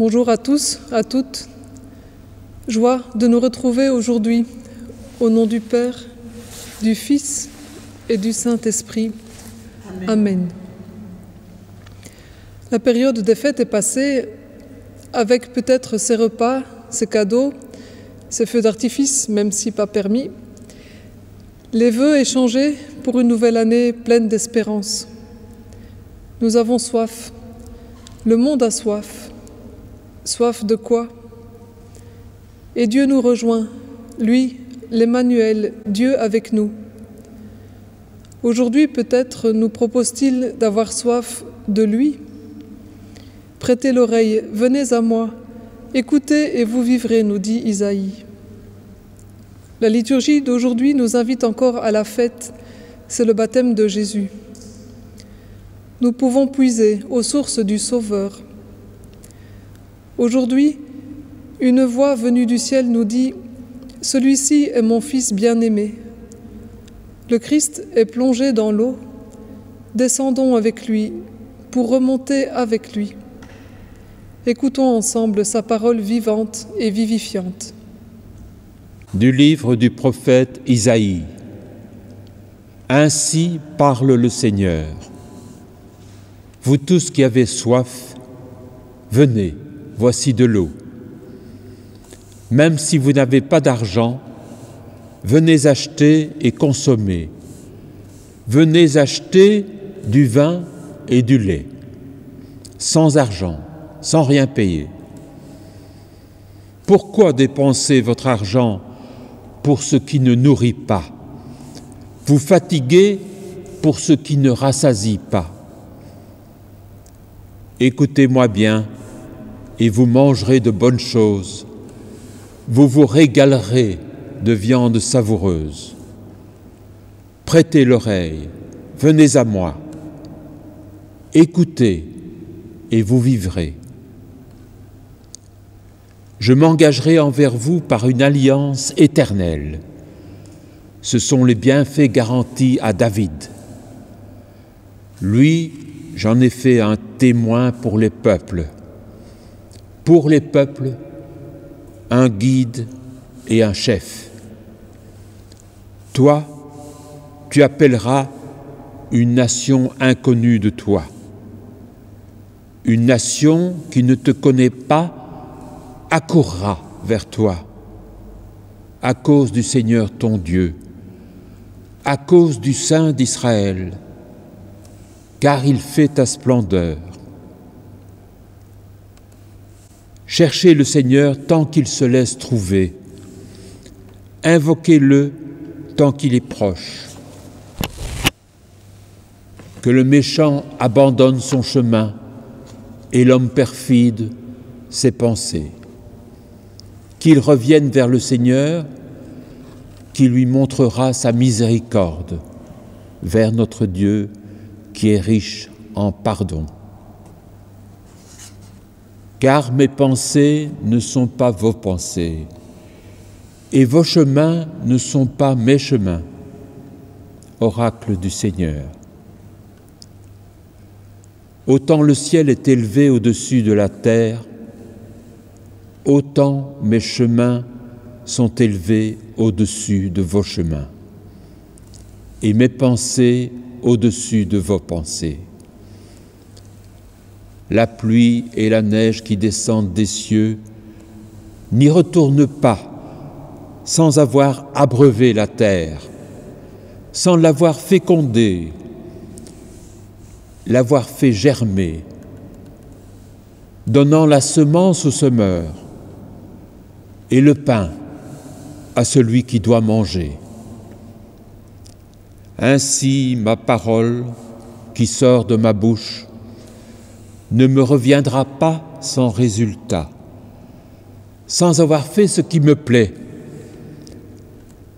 Bonjour à tous, à toutes. Joie de nous retrouver aujourd'hui au nom du Père, du Fils et du Saint-Esprit. Amen. La période des fêtes est passée avec peut-être ses repas, ses cadeaux, ses feux d'artifice, même si pas permis, les vœux échangés pour une nouvelle année pleine d'espérance. Nous avons soif, le monde a soif. Soif de quoi? Et Dieu nous rejoint, lui, l'Emmanuel, Dieu avec nous. Aujourd'hui, peut-être nous propose-t-il d'avoir soif de lui. Prêtez l'oreille, venez à moi, écoutez et vous vivrez, nous dit Isaïe. La liturgie d'aujourd'hui nous invite encore à la fête, c'est le baptême de Jésus. Nous pouvons puiser aux sources du Sauveur. Aujourd'hui, une voix venue du ciel nous dit « Celui-ci est mon Fils bien-aimé ». Le Christ est plongé dans l'eau, descendons avec lui pour remonter avec lui. Écoutons ensemble sa parole vivante et vivifiante. Du livre du prophète Isaïe. Ainsi parle le Seigneur. Vous tous qui avez soif, venez, voici de l'eau. Même si vous n'avez pas d'argent, venez acheter et consommer. Venez acheter du vin et du lait, sans argent, sans rien payer. Pourquoi dépenser votre argent pour ce qui ne nourrit pas? Vous fatiguez pour ce qui ne rassasie pas. Écoutez-moi bien, et vous mangerez de bonnes choses. Vous vous régalerez de viande savoureuse. Prêtez l'oreille, venez à moi. Écoutez, et vous vivrez. Je m'engagerai envers vous par une alliance éternelle. Ce sont les bienfaits garantis à David. Lui, j'en ai fait un témoin pour les peuples. Pour les peuples, un guide et un chef. Toi, tu appelleras une nation inconnue de toi. Une nation qui ne te connaît pas accourra vers toi, à cause du Seigneur ton Dieu, à cause du Saint d'Israël, car il fait ta splendeur. Cherchez le Seigneur tant qu'il se laisse trouver. Invoquez-le tant qu'il est proche. Que le méchant abandonne son chemin et l'homme perfide ses pensées. Qu'il revienne vers le Seigneur, qui lui montrera sa miséricorde, vers notre Dieu qui est riche en pardon. Car mes pensées ne sont pas vos pensées, et vos chemins ne sont pas mes chemins. Oracle du Seigneur. Autant le ciel est élevé au-dessus de la terre, autant mes chemins sont élevés au-dessus de vos chemins, et mes pensées au-dessus de vos pensées. La pluie et la neige qui descendent des cieux n'y retournent pas sans avoir abreuvé la terre, sans l'avoir fécondée, l'avoir fait germer, donnant la semence au semeur et le pain à celui qui doit manger. Ainsi, ma parole qui sort de ma bouche ne me reviendra pas sans résultat, sans avoir fait ce qui me plaît,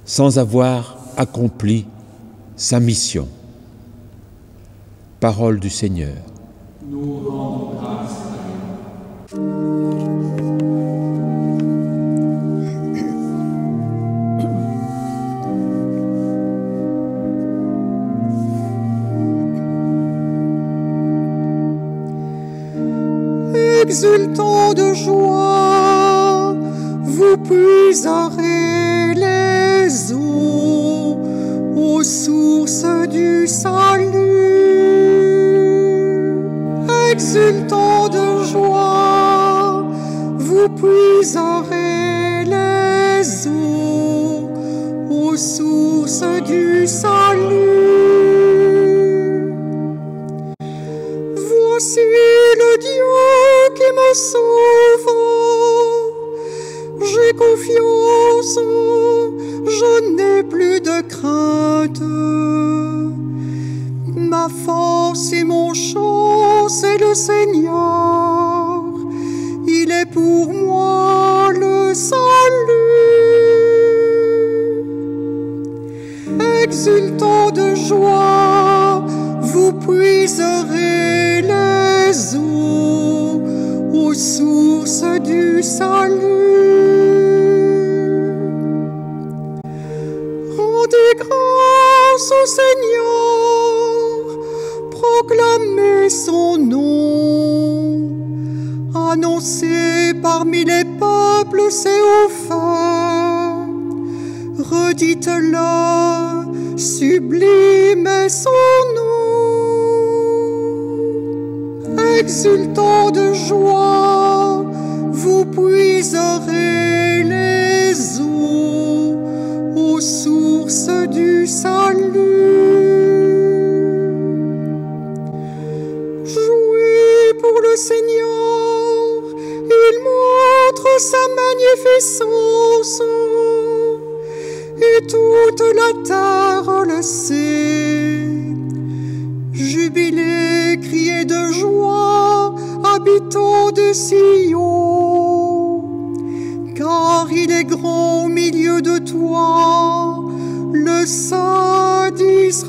sans avoir accompli sa mission. Parole du Seigneur. Nous rendons grâce à Dieu. Exultons de joie, vous puiserez les eaux aux sources du salut. Exultant de joie, vous puiserez les eaux aux sources du salut. Voici le Dieu qui me sauve. J'ai confiance, je n'ai plus de crainte. Ma force et mon chant, c'est le Seigneur. Il est pour moi le salut. Exultant de joie, vous puiserez les eaux aux sources du salut. Rendez grâce au Seigneur, proclamez son nom, annoncez parmi les peuples ses hauts faits, redites-le, sublime est son nom. Exultant de joie, vous puiserez les eaux aux sources du salut. Jouez pour le Seigneur, il montre sa magnificence, et toute la terre le sait. Jubilez, criez de joie, habitants de Sion, car il est grand au milieu de toi, le Saint d'Israël.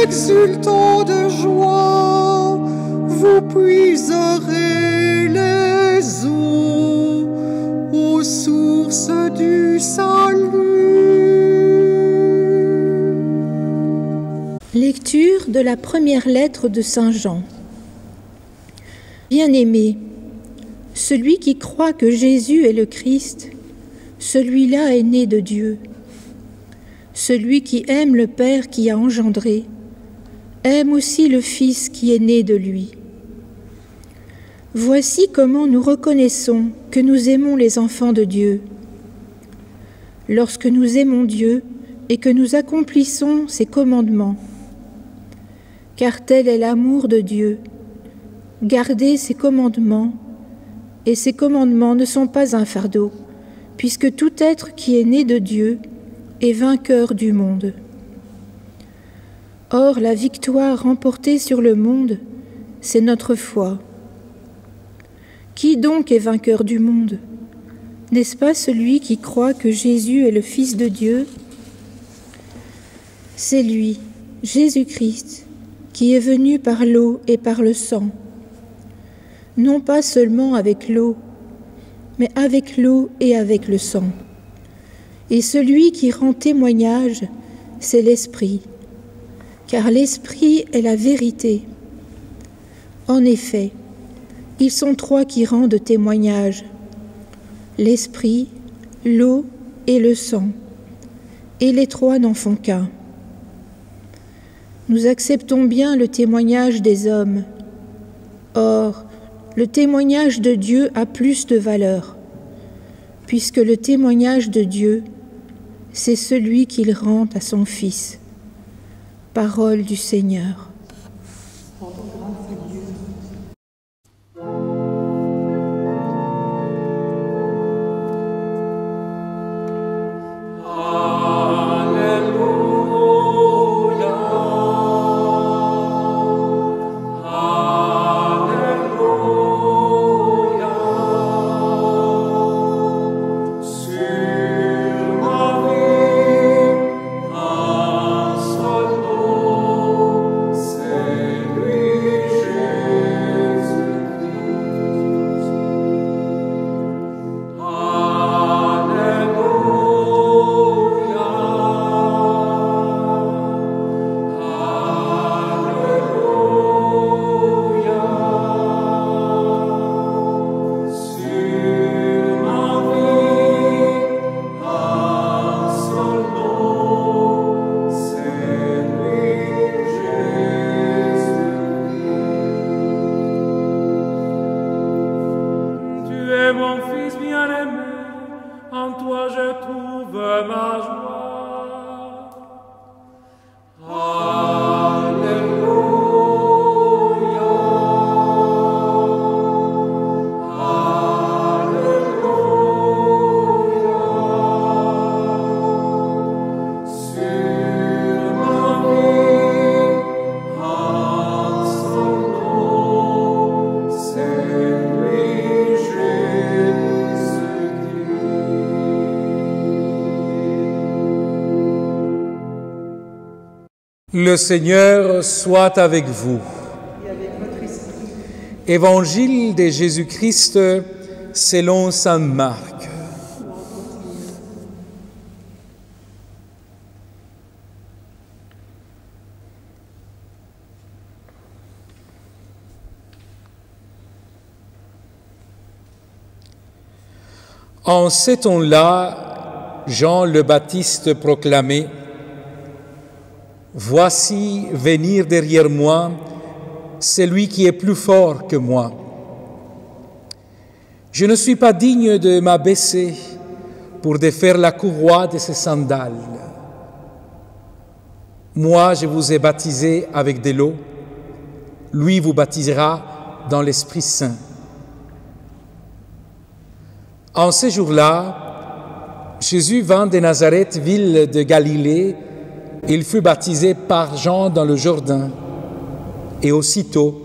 Exultant de joie, vous puiserez les eaux aux sources du salut. Lecture de la première lettre de Saint Jean. Bien-aimé, celui qui croit que Jésus est le Christ, celui-là est né de Dieu. Celui qui aime le Père qui a engendré, aime aussi le Fils qui est né de lui. Voici comment nous reconnaissons que nous aimons les enfants de Dieu. Lorsque nous aimons Dieu et que nous accomplissons ses commandements. Car tel est l'amour de Dieu, garder ses commandements, et ses commandements ne sont pas un fardeau, puisque tout être qui est né de Dieu est vainqueur du monde. Or, la victoire remportée sur le monde, c'est notre foi. Qui donc est vainqueur du monde? N'est-ce pas celui qui croit que Jésus est le Fils de Dieu? C'est lui, Jésus-Christ, qui est venu par l'eau et par le sang. Non pas seulement avec l'eau, mais avec l'eau et avec le sang. Et celui qui rend témoignage, c'est l'Esprit, car l'Esprit est la vérité. En effet, ils sont trois qui rendent témoignage, l'Esprit, l'eau et le sang, et les trois n'en font qu'un. Nous acceptons bien le témoignage des hommes. Or, le témoignage de Dieu a plus de valeur, puisque le témoignage de Dieu, c'est celui qu'il rend à son Fils. Parole du Seigneur. Sur ma vie, un seul nom, je trouve ma joie. Alléluia. Alléluia. Sur ma vie, à son nom, c'est lui Jésus-Christ. Le Seigneur soit avec vous. Évangile de Jésus-Christ selon saint Marc. En ce temps-là, Jean le Baptiste proclamait: Voici venir derrière moi celui qui est plus fort que moi. Je ne suis pas digne de m'abaisser pour défaire la courroie de ses sandales. Moi, je vous ai baptisé avec de l'eau. Lui vous baptisera dans l'Esprit Saint. En ce jour-là, Jésus vint de Nazareth, ville de Galilée. Il fut baptisé par Jean dans le Jourdain. Et aussitôt,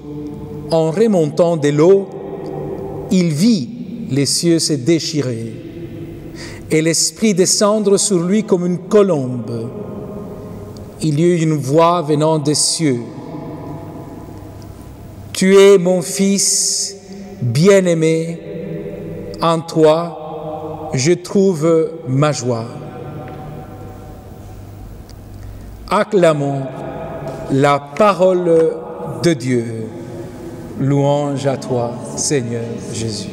en remontant de l'eau, il vit les cieux se déchirer et l'Esprit descendre sur lui comme une colombe. Il y eut une voix venant des cieux. « Tu es mon Fils bien-aimé, en toi je trouve ma joie. » Acclamons la parole de Dieu. Louange à toi, Seigneur Jésus.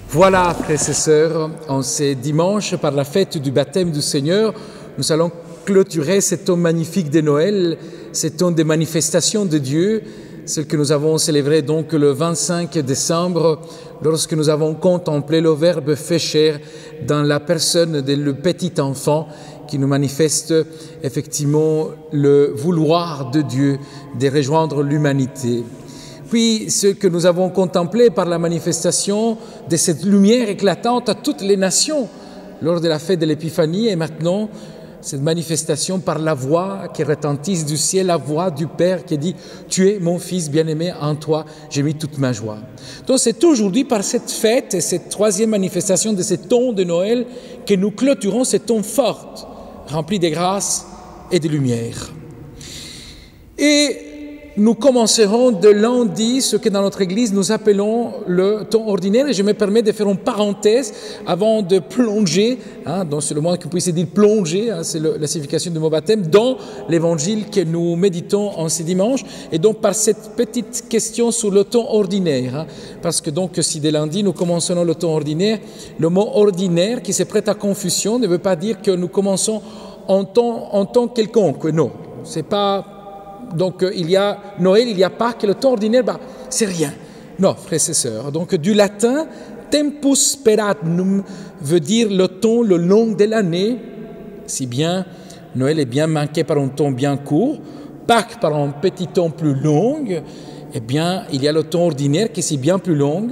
Voilà, frères et sœurs, en ce dimanche, par la fête du baptême du Seigneur, nous allons clôturer ce temps magnifique de Noël, ce temps de manifestation de Dieu, celle que nous avons célébré donc le 25 décembre, lorsque nous avons contemplé le Verbe fait chair dans la personne du petit enfant qui nous manifeste effectivement le vouloir de Dieu de rejoindre l'humanité. Puis ce que nous avons contemplé par la manifestation de cette lumière éclatante à toutes les nations lors de la fête de l'Épiphanie, et maintenant cette manifestation par la voix qui retentisse du ciel, la voix du Père qui dit « Tu es mon Fils bien-aimé, en toi j'ai mis toute ma joie ». Donc c'est aujourd'hui par cette fête et cette troisième manifestation de ce temps de Noël que nous clôturons ce temps fort, rempli de grâce et de lumière. Et nous commencerons de lundi ce que dans notre Église nous appelons le temps ordinaire. Et je me permets de faire une parenthèse avant de plonger, donc c'est le moins qu'on puisse dire plonger, c'est la signification du mot baptême, dans l'évangile que nous méditons en ce dimanche. Et donc par cette petite question sur le temps ordinaire, parce que donc si dès lundi nous commençons le temps ordinaire, le mot ordinaire qui se prête à confusion ne veut pas dire que nous commençons en temps quelconque, non, c'est pas. Donc il y a Noël, il n'y a Pâques, le temps ordinaire, c'est rien. Non, frères et sœurs. Donc du latin, tempus speranum veut dire le temps le long de l'année, si bien Noël est bien marqué par un temps bien court, Pâques par un petit temps plus long, eh bien il y a le temps ordinaire qui est si bien plus long,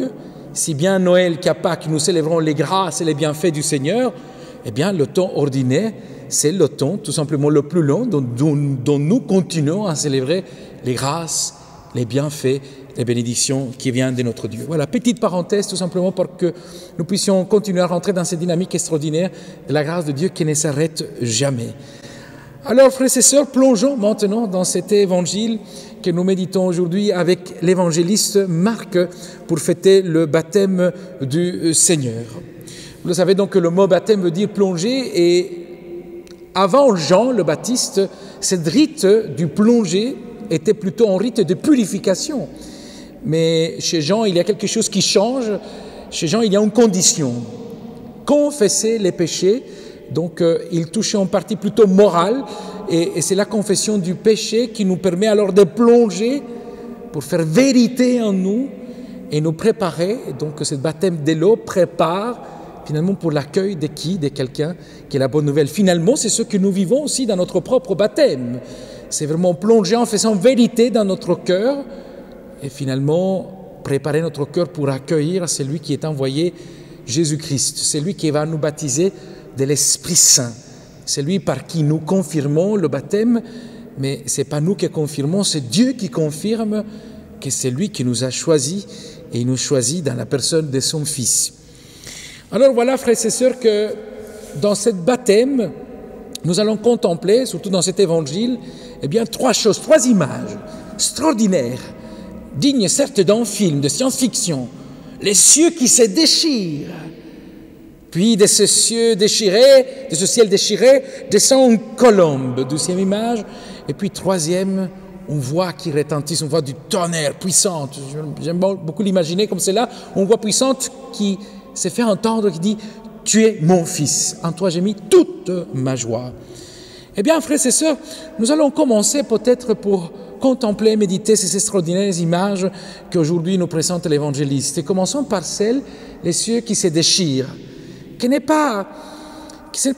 si bien Noël qu'à Pâques nous célébrons les grâces et les bienfaits du Seigneur, eh bien le temps ordinaire, c'est le temps tout simplement le plus long dont nous continuons à célébrer les grâces, les bienfaits, les bénédictions qui viennent de notre Dieu. Voilà, petite parenthèse tout simplement pour que nous puissions continuer à rentrer dans cette dynamique extraordinaire de la grâce de Dieu qui ne s'arrête jamais. Alors, frères et sœurs, plongeons maintenant dans cet évangile que nous méditons aujourd'hui avec l'évangéliste Marc pour fêter le baptême du Seigneur. Vous le savez donc que le mot baptême veut dire plonger, et avant Jean le Baptiste, cette rite du plongée était plutôt un rite de purification. Mais chez Jean, il y a quelque chose qui change. Chez Jean, il y a une condition. Confesser les péchés. Donc, il touche en partie plutôt morale. Et c'est la confession du péché qui nous permet alors de plonger pour faire vérité en nous et nous préparer. Et donc ce baptême de l'eau prépare finalement pour l'accueil de qui? De quelqu'un qui est la bonne nouvelle. Finalement, c'est ce que nous vivons aussi dans notre propre baptême. C'est vraiment plonger en faisant vérité dans notre cœur et finalement préparer notre cœur pour accueillir celui qui est envoyé, Jésus-Christ. C'est lui qui va nous baptiser de l'Esprit Saint. C'est lui par qui nous confirmons le baptême, mais ce n'est pas nous qui confirmons, c'est Dieu qui confirme que c'est lui qui nous a choisis et il nous choisit dans la personne de son Fils. Alors voilà, frères et sœurs, que dans ce baptême, nous allons contempler, surtout dans cet évangile, eh bien, trois choses, trois images extraordinaires, dignes certes d'un film de science-fiction. Les cieux qui se déchirent, puis de ce ciel déchiré, descend une colombe, deuxième image, et puis troisième, une voix qui retentit, une voix du tonnerre puissante. J'aime beaucoup l'imaginer comme cela, une voix puissante qui se fait entendre, qui dit « Tu es mon fils, en toi j'ai mis toute ma joie ». Eh bien, frères et sœurs, nous allons commencer peut-être pour contempler, méditer ces extraordinaires images qu'aujourd'hui nous présente l'évangéliste. Et commençons par celle, les cieux qui se déchirent, ce n'est pas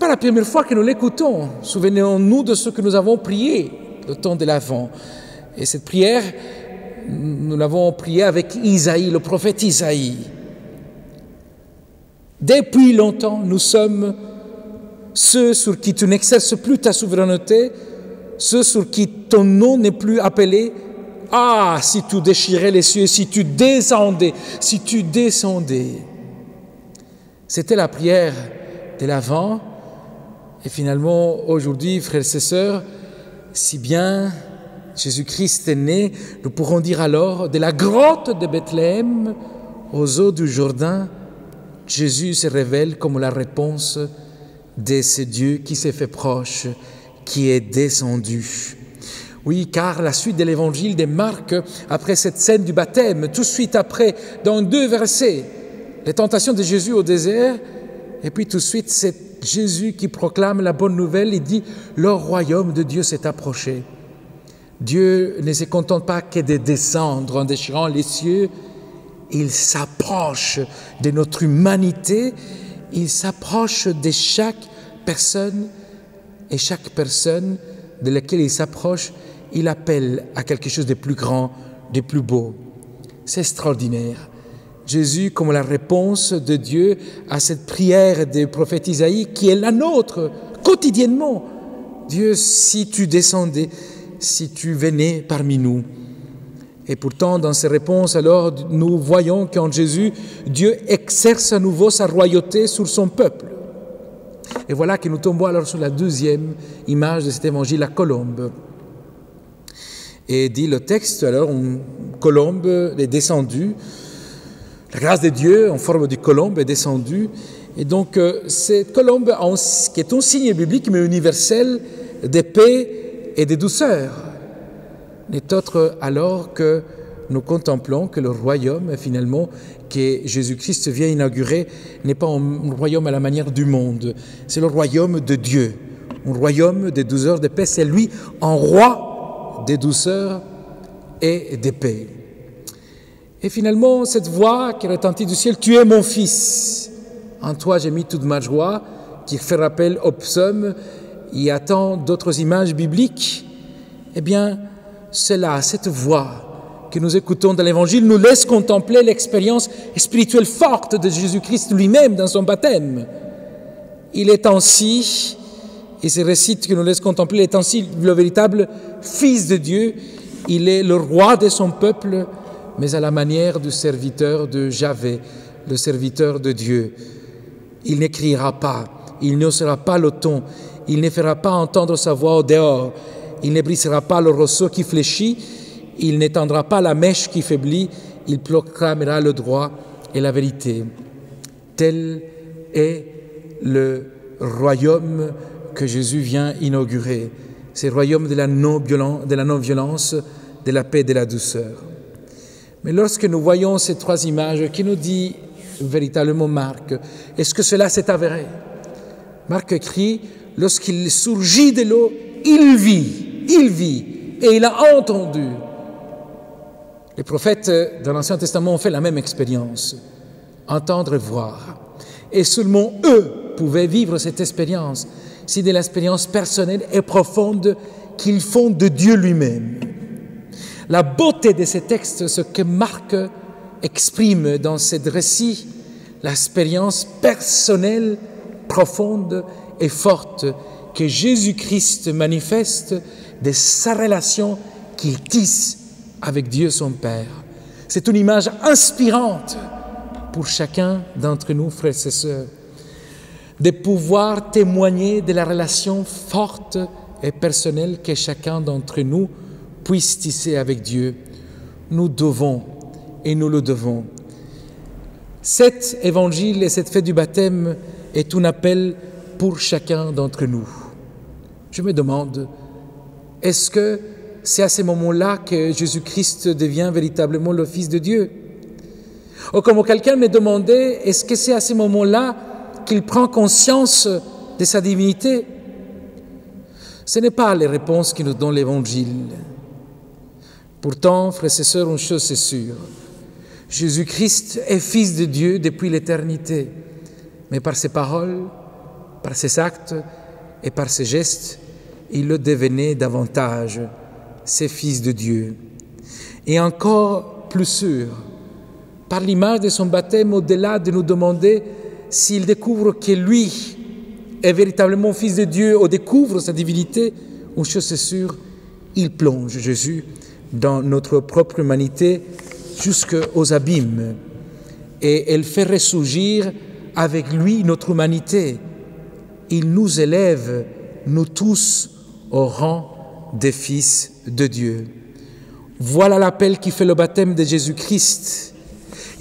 la première fois que nous l'écoutons. Souvenons-nous de ce que nous avons prié le temps de l'Avent. Et cette prière, nous l'avons priée avec Isaïe, le prophète Isaïe. Depuis longtemps, nous sommes ceux sur qui tu n'exerces plus ta souveraineté, ceux sur qui ton nom n'est plus appelé. Ah, si tu déchirais les cieux, si tu descendais. C'était la prière de l'Avent. Et finalement, aujourd'hui, frères et sœurs, si bien Jésus-Christ est né, nous pourrons dire alors, de la grotte de Bethléem aux eaux du Jourdain, Jésus se révèle comme la réponse de ce Dieu qui s'est fait proche, qui est descendu. Oui, car la suite de l'évangile de Marc, après cette scène du baptême, tout de suite après, dans 2 versets, les tentations de Jésus au désert, et puis tout de suite, c'est Jésus qui proclame la bonne nouvelle, il dit « Le royaume de Dieu s'est approché ». Dieu ne se contente pas que de descendre en déchirant les cieux, il s'approche de notre humanité, il s'approche de chaque personne, et chaque personne de laquelle il s'approche, il appelle à quelque chose de plus grand, de plus beau. C'est extraordinaire. Jésus, comme la réponse de Dieu à cette prière du prophète Isaïe, qui est la nôtre, quotidiennement. Dieu, si tu descendais, si tu venais parmi nous. Et pourtant, dans ces réponses, alors, nous voyons qu'en Jésus, Dieu exerce à nouveau sa royauté sur son peuple. Et voilà que nous tombons alors sur la deuxième image de cet évangile, la colombe. Et dit le texte, alors, une colombe est descendue, la grâce de Dieu en forme de colombe est descendue. Et donc, cette colombe, qui est un signe biblique, mais universel, de paix et de douceur, n'est autre alors que nous contemplons que le royaume, finalement, que Jésus-Christ vient inaugurer, n'est pas un royaume à la manière du monde. C'est le royaume de Dieu, un royaume de douceur, de paix. C'est lui, un roi de douceur et de paix. Et finalement, cette voix qui retentit du ciel, « Tu es mon fils, en toi j'ai mis toute ma joie », qui fait rappel au psaume, il y a tant d'autres images bibliques, eh bien, cela, cette voix que nous écoutons dans l'Évangile nous laisse contempler l'expérience spirituelle forte de Jésus-Christ lui-même dans son baptême. Il est ainsi, et ce récit que nous laisse contempler, il est ainsi le véritable Fils de Dieu, il est le roi de son peuple, mais à la manière du serviteur de Javé, le serviteur de Dieu. Il n'écrira pas, il n'osera pas le ton, il ne fera pas entendre sa voix au dehors, il ne brisera pas le roseau qui fléchit, il n'étendra pas la mèche qui faiblit, il proclamera le droit et la vérité. Tel est le royaume que Jésus vient inaugurer. C'est le royaume de la non-violence, de la paix et de la douceur. Mais lorsque nous voyons ces trois images, qui nous dit véritablement Marc, est-ce que cela s'est avéré? Marc écrit, lorsqu'il surgit de l'eau, il vit, et il a entendu. Les prophètes dans l'Ancien Testament ont fait la même expérience, entendre et voir. Et seulement eux pouvaient vivre cette expérience. C'est de l'expérience personnelle et profonde qu'ils font de Dieu lui-même. La beauté de ces textes, ce que Marc exprime dans ce récit, l'expérience personnelle, profonde et forte que Jésus-Christ manifeste de sa relation qu'il tisse avec Dieu son Père. C'est une image inspirante pour chacun d'entre nous, frères et sœurs, de pouvoir témoigner de la relation forte et personnelle que chacun d'entre nous puisse tisser avec Dieu. Nous devons, et nous le devons. Cet évangile et cette fête du baptême est un appel pour chacun d'entre nous. Je me demande, est-ce que c'est à ce moment-là que Jésus-Christ devient véritablement le Fils de Dieu? Ou comme quelqu'un me demandait, est-ce que c'est à ce moment-là qu'il prend conscience de sa divinité? Ce n'est pas les réponses qui nous donne l'Évangile. Pourtant, frères et sœurs, une chose est sûre. Jésus-Christ est Fils de Dieu depuis l'éternité. Mais par ses paroles, par ses actes et par ses gestes, il le devenait davantage, ses Fils de Dieu. Et encore plus sûr, par l'image de son baptême, au-delà de nous demander s'il découvre que lui est véritablement Fils de Dieu ou découvre sa divinité, une chose est sûre, il plonge Jésus dans notre propre humanité jusqu'aux abîmes. Et elle fait ressurgir avec lui notre humanité. Il nous élève, nous tous, au rang des fils de Dieu. Voilà l'appel qui fait le baptême de Jésus-Christ.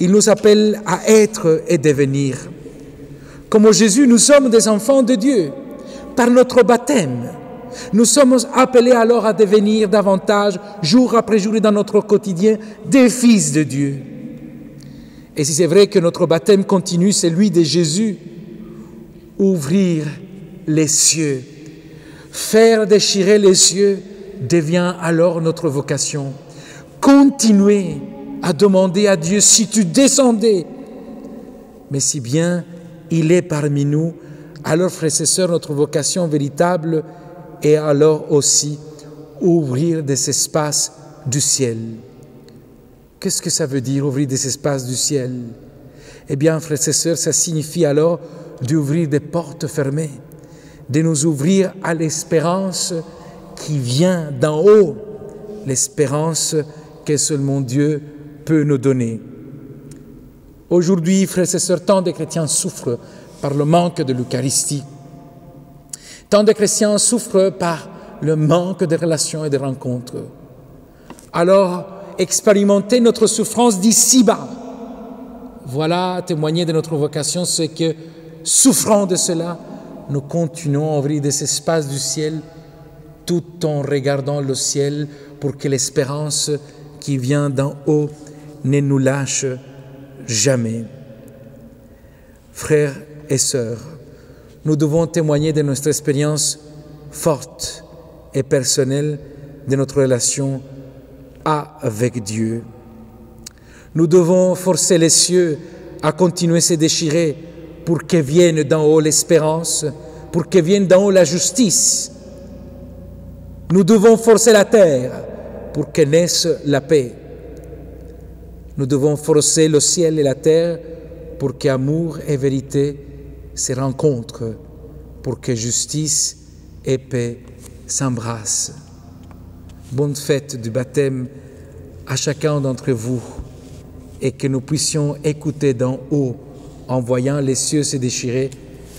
Il nous appelle à être et devenir. Comme Jésus, nous sommes des enfants de Dieu par notre baptême. Nous sommes appelés alors à devenir davantage, jour après jour et dans notre quotidien, des fils de Dieu. Et si c'est vrai que notre baptême continue, celui de Jésus, ouvrir les cieux, faire déchirer les cieux devient alors notre vocation. Continuer à demander à Dieu si tu descendais. Mais si bien il est parmi nous, alors frères et sœurs, notre vocation véritable est alors aussi ouvrir des espaces du ciel. Qu'est-ce que ça veut dire ouvrir des espaces du ciel? Eh bien, frères et sœurs, ça signifie alors d'ouvrir des portes fermées, de nous ouvrir à l'espérance qui vient d'en haut, l'espérance que seulement Dieu peut nous donner. Aujourd'hui, frères et sœurs, tant de chrétiens souffrent par le manque de l'Eucharistie. Tant de chrétiens souffrent par le manque de relations et de rencontres. Alors, expérimenter notre souffrance d'ici-bas, voilà témoigner de notre vocation, c'est que, souffrant de cela, nous continuons à ouvrir des espaces du ciel tout en regardant le ciel pour que l'espérance qui vient d'en haut ne nous lâche jamais. Frères et sœurs, nous devons témoigner de notre expérience forte et personnelle de notre relation avec Dieu. Nous devons forcer les cieux à continuer à se déchirer pour que vienne d'en haut l'espérance, pour que vienne d'en haut la justice. Nous devons forcer la terre pour que naisse la paix. Nous devons forcer le ciel et la terre pour qu'amour et vérité se rencontrent, pour que justice et paix s'embrassent. Bonne fête du baptême à chacun d'entre vous et que nous puissions écouter d'en haut, en voyant les cieux se déchirer,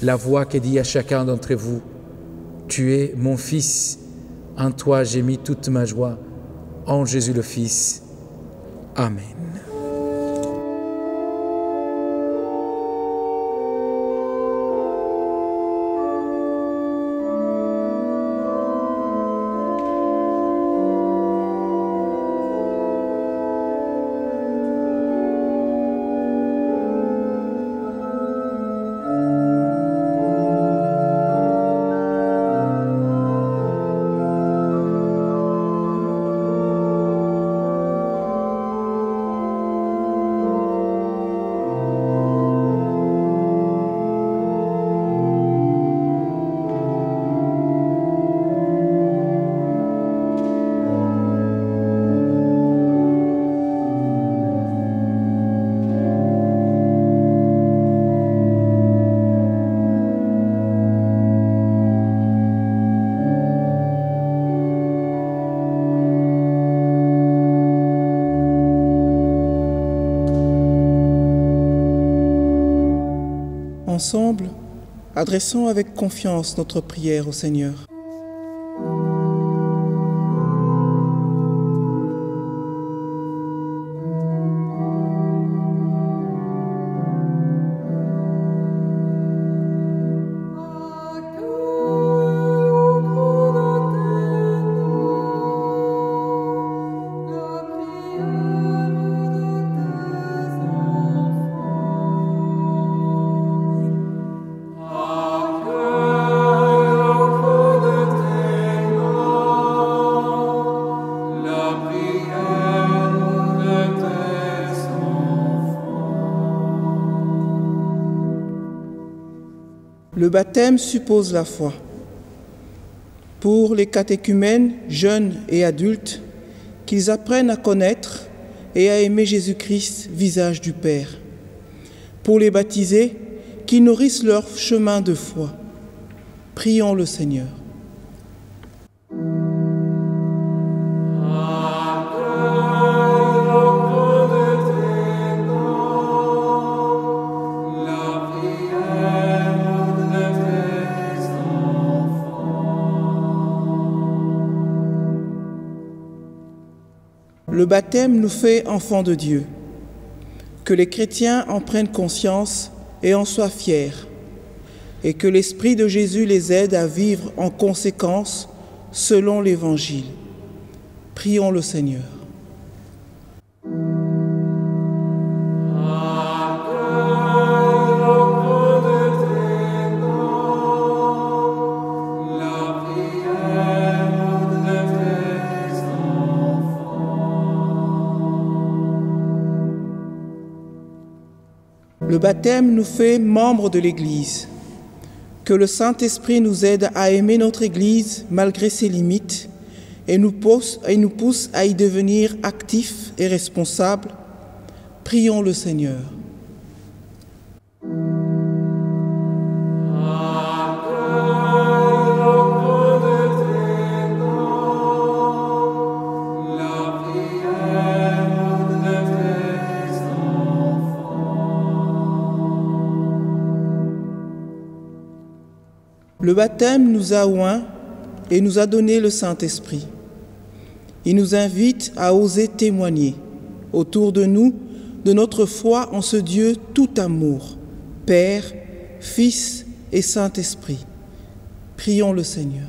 la voix qui dit à chacun d'entre vous, « Tu es mon Fils, en toi j'ai mis toute ma joie, en Jésus le Fils. Amen. » Ensemble, adressons avec confiance notre prière au Seigneur. Le baptême suppose la foi. Pour les catéchumènes, jeunes et adultes, qu'ils apprennent à connaître et à aimer Jésus-Christ, visage du Père. Pour les baptisés, qu'ils nourrissent leur chemin de foi. Prions le Seigneur. Le baptême nous fait enfants de Dieu. Que les chrétiens en prennent conscience et en soient fiers, et que l'Esprit de Jésus les aide à vivre en conséquence selon l'Évangile. Prions le Seigneur. Le baptême nous fait membres de l'Église. Que le Saint-Esprit nous aide à aimer notre Église malgré ses limites et nous pousse à y devenir actifs et responsables. Prions le Seigneur. Le baptême nous a oints et nous a donné le Saint-Esprit. Il nous invite à oser témoigner autour de nous de notre foi en ce Dieu tout amour, Père, Fils et Saint-Esprit. Prions le Seigneur.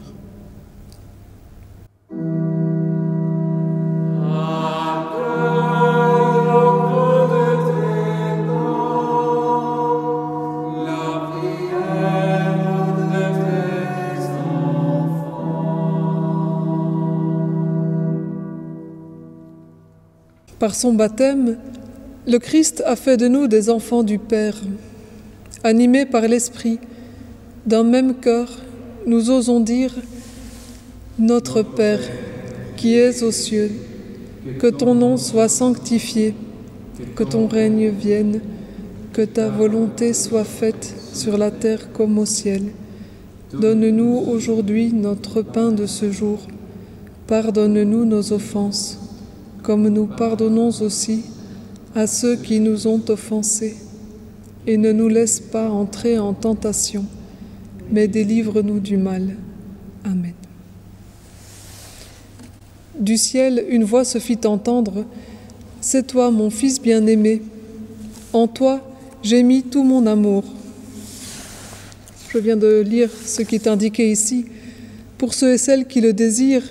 Par son baptême, le Christ a fait de nous des enfants du Père. Animés par l'Esprit, d'un même cœur, nous osons dire « Notre Père, qui es aux cieux, que ton nom soit sanctifié, que ton règne vienne, que ta volonté soit faite sur la terre comme au ciel. Donne-nous aujourd'hui notre pain de ce jour. Pardonne-nous nos offenses, comme nous pardonnons aussi à ceux qui nous ont offensés. Et ne nous laisse pas entrer en tentation, mais délivre-nous du mal. Amen. » Du ciel, une voix se fit entendre. « C'est toi, mon Fils bien-aimé. En toi, j'ai mis tout mon amour. » Je viens de lire ce qui est indiqué ici. Pour ceux et celles qui le désirent,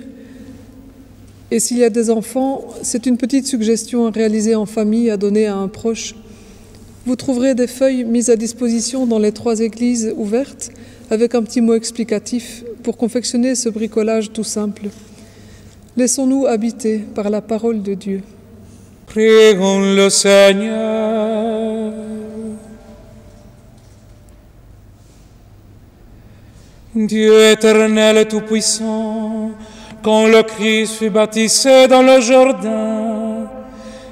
et s'il y a des enfants, c'est une petite suggestion à réaliser en famille, à donner à un proche. Vous trouverez des feuilles mises à disposition dans les 3 églises ouvertes, avec un petit mot explicatif pour confectionner ce bricolage tout simple. Laissons-nous habiter par la parole de Dieu. Prions le Seigneur. Dieu éternel et tout-puissant, quand le Christ fut baptisé dans le Jourdain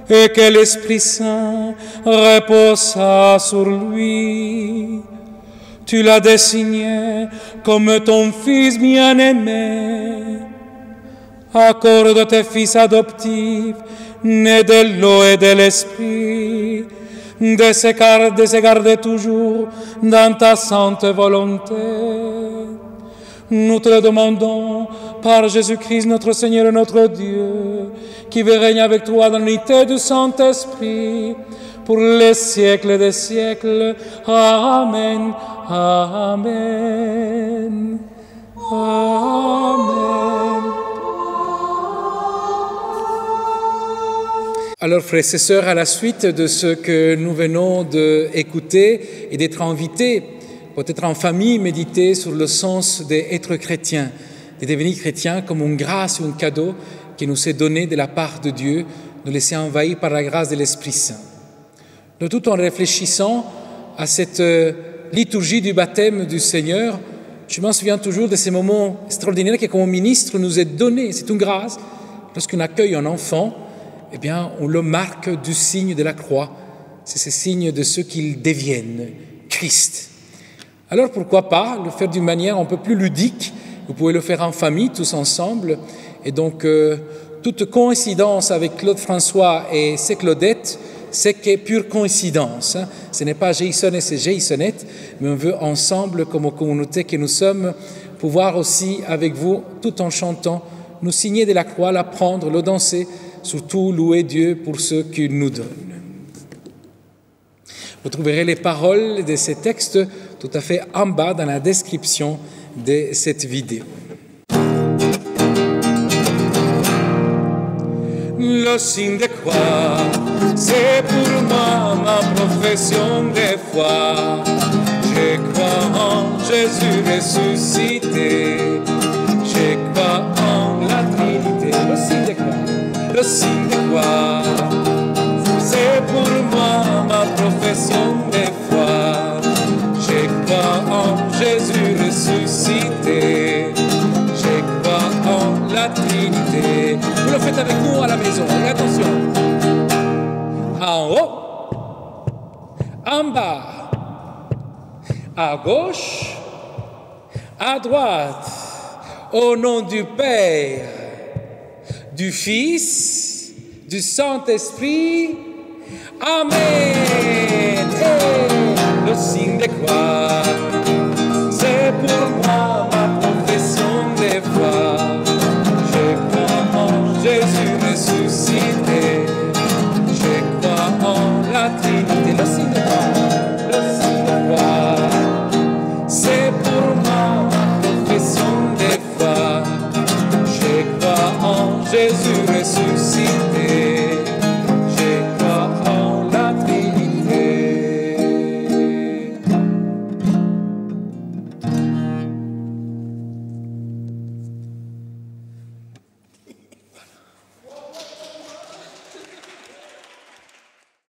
et que l'Esprit Saint reposa sur lui, tu l'as désigné comme ton Fils bien-aimé. Accorde tes fils adoptifs, nés de l'eau et de l'Esprit, de se garder toujours dans ta sainte volonté. Nous te le demandons par Jésus-Christ, notre Seigneur et notre Dieu, qui veut régner avec toi dans l'unité du Saint-Esprit, pour les siècles des siècles. Amen. Amen. Amen. Alors, frères et sœurs, à la suite de ce que nous venons d'écouter et d'être invités, peut-être en famille, méditer sur le sens d'être chrétien, de devenir chrétien comme une grâce ou un cadeau qui nous est donné de la part de Dieu, nous laisser envahir par la grâce de l'Esprit Saint. Nous, tout en réfléchissant à cette liturgie du baptême du Seigneur, je m'en souviens toujours de ces moments extraordinaires qui, comme ministre, nous est donné. C'est une grâce. Lorsqu'on accueille un enfant, eh bien, on le marque du signe de la croix. C'est ce signe de ce qu'il devienne, Christ. Alors, pourquoi pas le faire d'une manière un peu plus ludique? Vous pouvez le faire en famille, tous ensemble. Et donc, toute coïncidence avec Claude François et ses Claudettes, c'est que pure coïncidence. Ce n'est pas Jason et c'est Jasonette, mais on veut ensemble, comme communauté que nous sommes, pouvoir aussi, avec vous, tout en chantant, nous signer de la croix, la prendre, le danser, surtout louer Dieu pour ce qu'il nous donne. Vous trouverez les paroles de ces textes tout à fait en bas dans la description de cette vidéo. Le signe de croix, c'est pour moi ma profession de foi. Je crois en Jésus ressuscité, je crois en la Trinité. Le signe de croix, le signe de croix, c'est pour moi ma profession de foi. Je crois en Jésus ressuscité, je crois en la Trinité. Vous le faites avec nous à la maison, et attention. En haut, en bas, à gauche, à droite, au nom du Père, du Fils, du Saint-Esprit. Amen. Et le signe de croix, c'est pour moi ma profession de foi. Je crois en Jésus ressuscité,